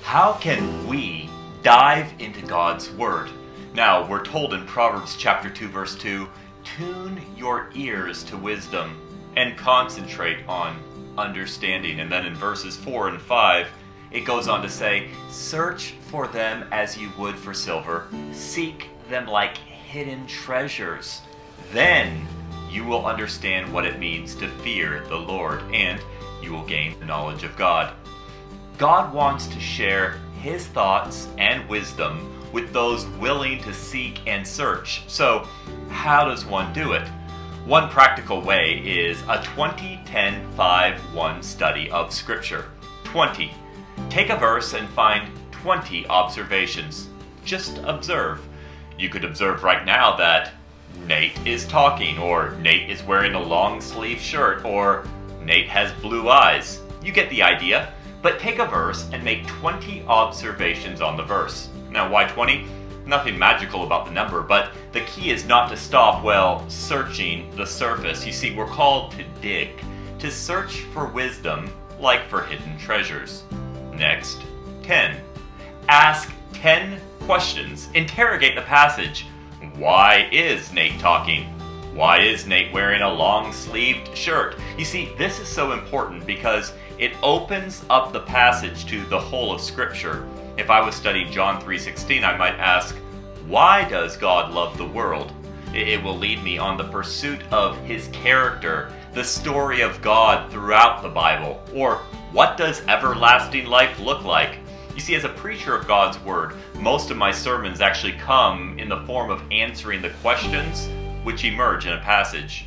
How can we dive into God's Word? Now, we're told in Proverbs chapter 2, verse 2, tune your ears to wisdom and concentrate on understanding. And then in verses 4 and 5, it goes on to say, search for them as you would for silver, seek them like hidden treasures. Then you will understand what it means to fear the Lord, and you will gain the knowledge of God. God wants to share His thoughts and wisdom with those willing to seek and search. So, how does one do it? One practical way is a 20-10-5-1 study of Scripture. 20. Take a verse and find 20 observations. Just observe. You could observe right now that Nate is talking, or Nate is wearing a long sleeve shirt, or Nate has blue eyes. You get the idea. But take a verse and make 20 observations on the verse. Now, why 20? Nothing magical about the number, but the key is not to stop, searching the surface. You see, we're called to dig, to search for wisdom like for hidden treasures. Next, 10. Ask 10 questions. Interrogate the passage. Why is Nate talking? Why is Nate wearing a long-sleeved shirt? You see, this is so important because it opens up the passage to the whole of Scripture. If I was studying John 3:16, I might ask, why does God love the world? It will lead me on the pursuit of His character, the story of God throughout the Bible. Or, what does everlasting life look like? You see, as a preacher of God's Word, most of my sermons actually come in the form of answering the questions which emerge in a passage.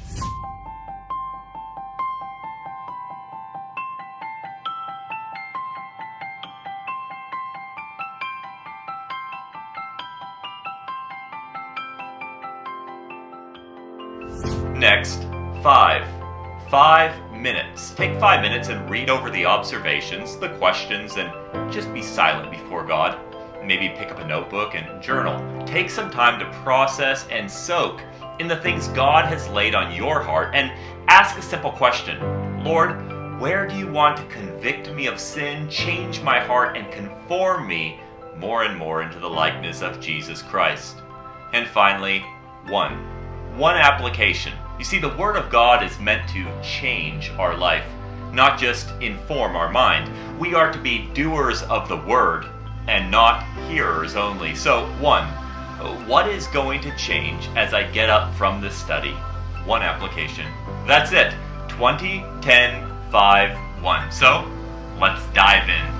Next, 5 minutes. Take 5 minutes and read over the observations, the questions, and just be silent before God. Maybe pick up a notebook and journal. Take some time to process and soak in the things God has laid on your heart, and ask a simple question. Lord, where do you want to convict me of sin, change my heart, and conform me more and more into the likeness of Jesus Christ? And finally, 1 application. You see, the Word of God is meant to change our life, not just inform our mind. We are to be doers of the Word and not hearers only. So, 1. What is going to change as I get up from this study? 1 application. That's it. 20-10-5-1. So, let's dive in.